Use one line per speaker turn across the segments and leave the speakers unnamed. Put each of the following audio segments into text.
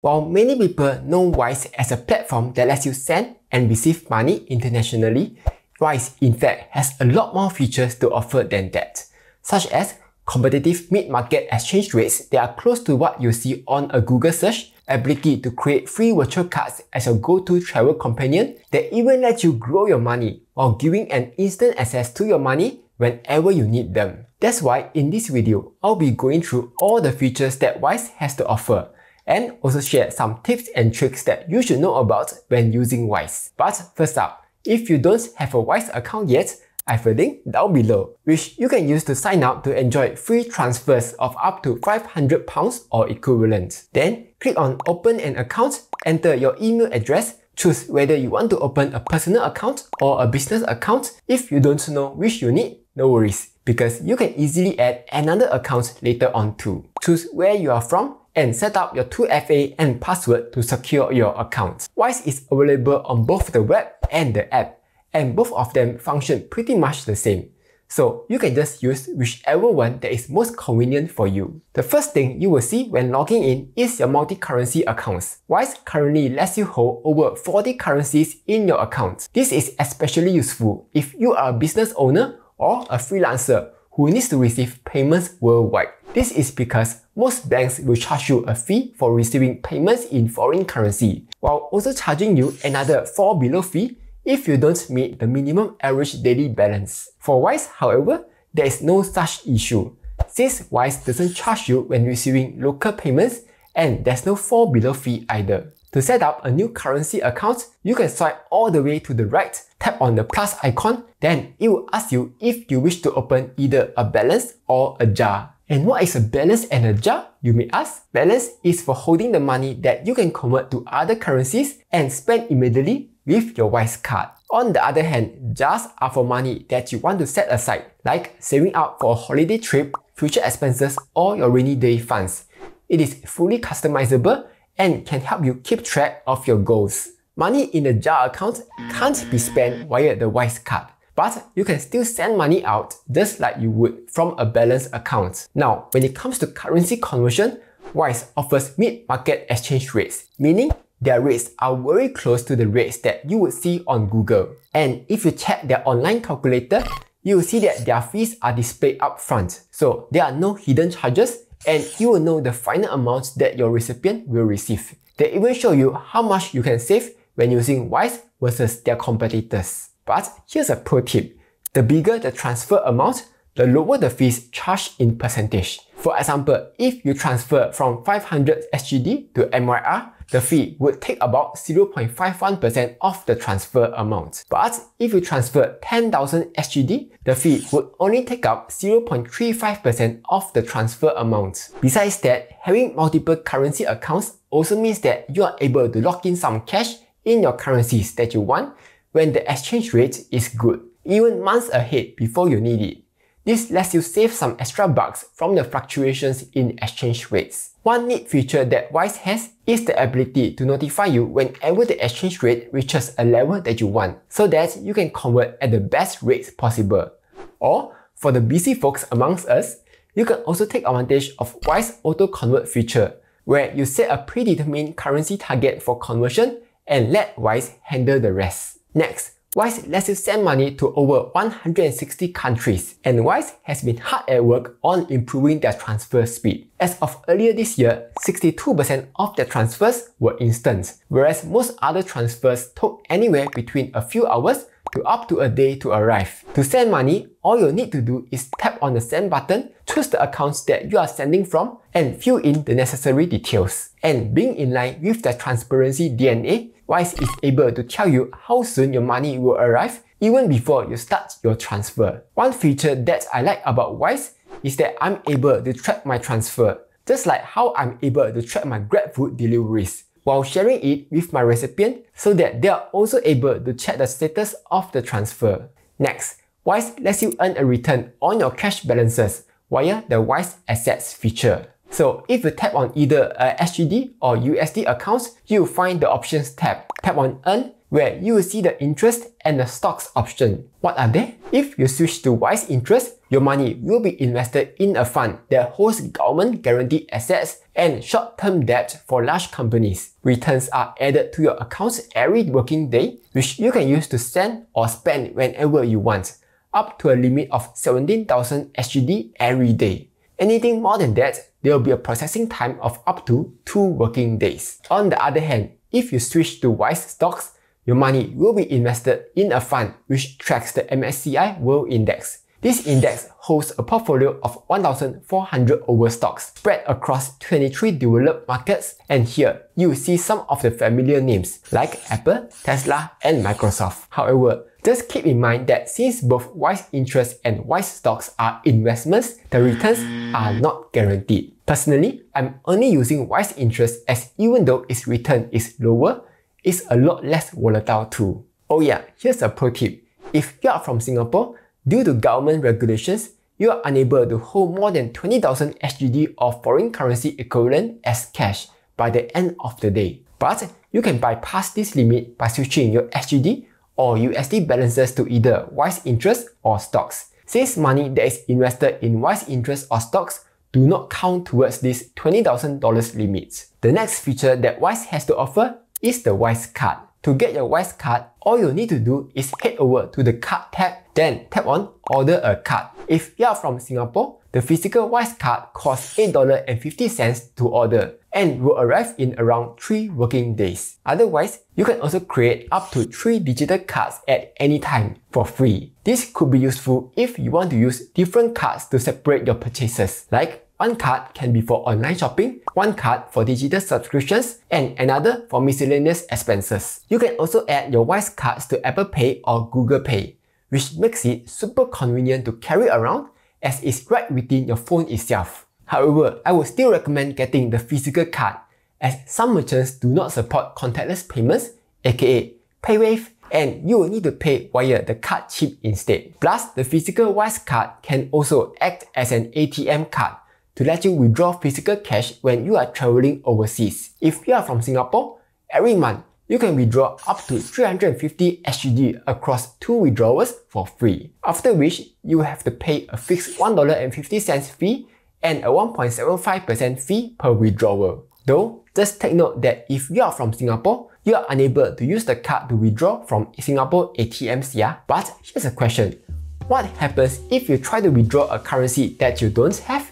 While many people know Wise as a platform that lets you send and receive money internationally, Wise in fact has a lot more features to offer than that, such as competitive mid-market exchange rates that are close to what you see on a Google search, ability to create free virtual cards as your go-to travel companion that even lets you grow your money while giving an instant access to your money whenever you need them. That's why in this video, I'll be going through all the features that Wise has to offer and also share some tips and tricks that you should know about when using Wise. But first up, if you don't have a Wise account yet, I have a link down below, which you can use to sign up to enjoy free transfers of up to £500 or equivalent. Then click on Open an account, enter your email address, choose whether you want to open a personal account or a business account. If you don't know which you need, no worries, because you can easily add another account later on too. Choose where you are from and set up your 2FA and password to secure your account. Wise is available on both the web and the app, and both of them function pretty much the same. So you can just use whichever one that is most convenient for you. The first thing you will see when logging in is your multi-currency accounts. Wise currently lets you hold over 40 currencies in your account. This is especially useful if you are a business owner or a freelancer who needs to receive payments worldwide. This is because most banks will charge you a fee for receiving payments in foreign currency, while also charging you another fall below fee if you don't meet the minimum average daily balance. For Wise, however, there is no such issue, since Wise doesn't charge you when receiving local payments and there's no fall below fee either. To set up a new currency account, you can swipe all the way to the right, tap on the plus icon, then it will ask you if you wish to open either a balance or a jar. And what is a balance and a jar, you may ask? Balance is for holding the money that you can convert to other currencies and spend immediately with your Wise card. On the other hand, jars are for money that you want to set aside, like saving up for a holiday trip, future expenses, or your rainy day funds. It is fully customizable and can help you keep track of your goals. Money in a jar account can't be spent via the Wise card, but you can still send money out just like you would from a balance account. Now, when it comes to currency conversion, Wise offers mid-market exchange rates, meaning their rates are very close to the rates that you would see on Google. And if you check their online calculator, you will see that their fees are displayed up front. So there are no hidden charges, and you will know the final amount that your recipient will receive. They even show you how much you can save when using Wise versus their competitors. But here's a pro tip. The bigger the transfer amount, the lower the fees charged in percentage. For example, if you transfer from 500 SGD to MYR, the fee would take about 0.51% of the transfer amount. But if you transfer 10,000 SGD, the fee would only take up 0.35% of the transfer amount. Besides that, having multiple currency accounts also means that you are able to lock in some cash in your currencies that you want when the exchange rate is good, even months ahead before you need it. This lets you save some extra bucks from the fluctuations in exchange rates. One neat feature that Wise has is the ability to notify you whenever the exchange rate reaches a level that you want, so that you can convert at the best rates possible. Or, for the busy folks amongst us, you can also take advantage of Wise Auto Convert feature, where you set a predetermined currency target for conversion and let Wise handle the rest. Next, Wise lets you send money to over 160 countries, and Wise has been hard at work on improving their transfer speed. As of earlier this year, 62% of their transfers were instant, whereas most other transfers took anywhere between a few hours to up to a day to arrive. To send money, all you need to do is tap on the send button, choose the accounts that you are sending from, and fill in the necessary details. And being in line with the transparency DNA, Wise is able to tell you how soon your money will arrive even before you start your transfer. One feature that I like about Wise is that I'm able to track my transfer, just like how I'm able to track my GrabFood deliveries, while sharing it with my recipient so that they are also able to check the status of the transfer. Next, Wise lets you earn a return on your cash balances via the Wise Assets feature. So if you tap on either a SGD or USD accounts, you will find the Options tab. Tap on Earn, where you will see the interest and the stocks option. What are they? If you switch to Wise Interest, your money will be invested in a fund that holds government-guaranteed assets and short-term debt for large companies. Returns are added to your accounts every working day, which you can use to send or spend whenever you want, up to a limit of 17,000 SGD every day. Anything more than that, there will be a processing time of up to 2 working days. On the other hand, if you switch to WISE stocks, your money will be invested in a fund which tracks the MSCI World Index. This index holds a portfolio of 1,400 over stocks spread across 23 developed markets, and here you will see some of the familiar names like Apple, Tesla, and Microsoft. However, just keep in mind that since both WISE Interest and WISE stocks are investments, the returns are not guaranteed. Personally, I'm only using WISE Interest as even though its return is lower, it's a lot less volatile too. Oh yeah, here's a pro tip. If you are from Singapore, due to government regulations, you are unable to hold more than 20,000 SGD of foreign currency equivalent as cash by the end of the day. But you can bypass this limit by switching your SGD or USD balances to either WISE Interest or stocks. Since money that is invested in WISE Interest or stocks do not count towards this $20,000 limit. The next feature that WISE has to offer is the WISE card. To get your WISE card, all you need to do is head over to the card tab, then tap on order a card. If you are from Singapore, the physical WISE card costs $8.50 to order and will arrive in around 3 working days. Otherwise, you can also create up to 3 digital cards at any time for free. This could be useful if you want to use different cards to separate your purchases, like one card can be for online shopping, one card for digital subscriptions, and another for miscellaneous expenses. You can also add your WISE cards to Apple Pay or Google Pay, which makes it super convenient to carry around as it's right within your phone itself. However, I would still recommend getting the physical card as some merchants do not support contactless payments, aka PayWave, and you will need to pay via the card chip instead. Plus, the physical WISE card can also act as an ATM card to let you withdraw physical cash when you are traveling overseas. If you are from Singapore, every month you can withdraw up to 350 SGD across 2 withdrawals for free, after which you will have to pay a fixed $1.50 fee and a 1.75% fee per withdrawal. Though, just take note that if you are from Singapore, you are unable to use the card to withdraw from Singapore ATMs, yeah? But here's a question. What happens if you try to withdraw a currency that you don't have?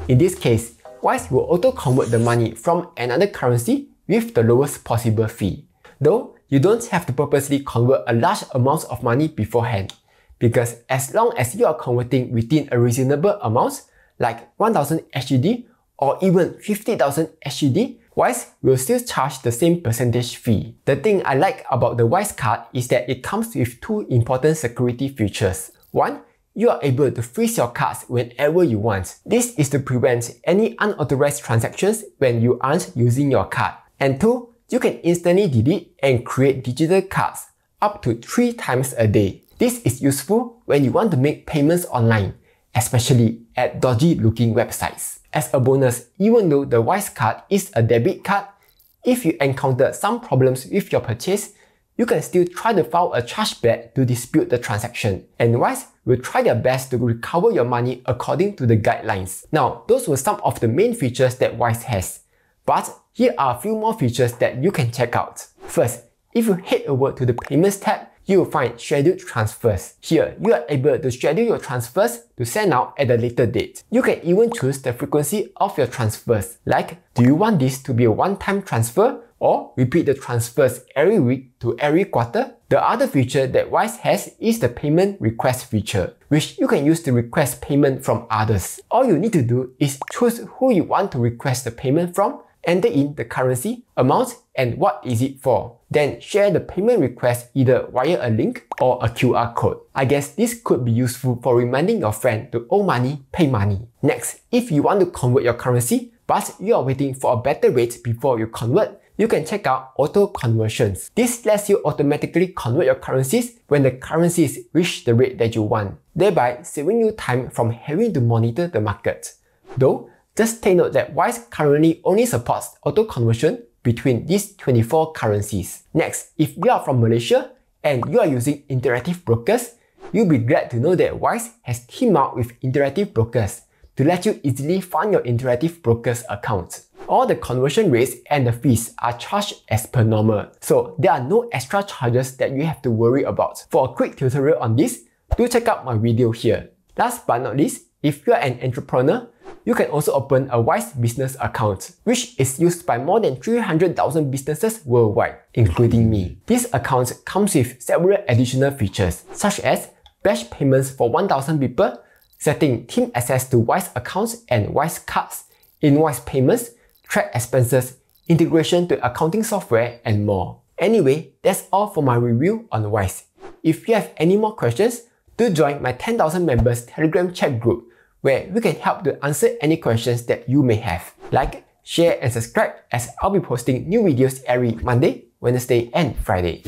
In this case, WISE will auto-convert the money from another currency with the lowest possible fee. Though, you don't have to purposely convert a large amount of money beforehand, because as long as you are converting within a reasonable amount, like 1,000 SGD or even 50,000 SGD, WISE will still charge the same percentage fee. The thing I like about the WISE card is that it comes with 2 important security features. One, you are able to freeze your cards whenever you want. This is to prevent any unauthorized transactions when you aren't using your card. And 2, you can instantly delete and create digital cards up to 3 times a day. This is useful when you want to make payments online, especially at dodgy looking websites. As a bonus, even though the WISE card is a debit card, if you encounter some problems with your purchase, you can still try to file a chargeback to dispute the transaction, and WISE will try their best to recover your money according to the guidelines. Now, those were some of the main features that WISE has. But here are a few more features that you can check out. First, if you head over to the Payments tab, you will find Scheduled Transfers. Here, you are able to schedule your transfers to send out at a later date. You can even choose the frequency of your transfers, like do you want this to be a one-time transfer or repeat the transfers every week to every quarter? The other feature that WISE has is the Payment Request feature, which you can use to request payment from others. All you need to do is choose who you want to request the payment from, enter in the currency, amount, and what is it for. Then share the payment request either via a link or a QR code. I guess this could be useful for reminding your friend to owe money, pay money. Next, if you want to convert your currency, but you are waiting for a better rate before you convert, you can check out Auto Conversions. This lets you automatically convert your currencies when the currencies reach the rate that you want, thereby saving you time from having to monitor the market. Though, just take note that WISE currently only supports auto conversion between these 24 currencies. Next, if you are from Malaysia and you are using interactive brokers, You'll be glad to know that Wise has teamed up with Interactive Brokers to let you easily fund your Interactive Brokers account. All the conversion rates and the fees are charged as per normal, so there are no extra charges that you have to worry about. For a quick tutorial on this, do check out my video here. Last but not least, if you are an entrepreneur, you can also open a Wise business account, which is used by more than 300,000 businesses worldwide, including me. This account comes with several additional features, such as batch payments for 1,000 people, setting team access to Wise accounts and Wise cards, invoice payments, track expenses, integration to accounting software, and more. Anyway, that's all for my review on Wise. If you have any more questions, do join my 10,000 members Telegram chat group, where we can help to answer any questions that you may have. Like, share and subscribe, as I'll be posting new videos every Monday, Wednesday and Friday.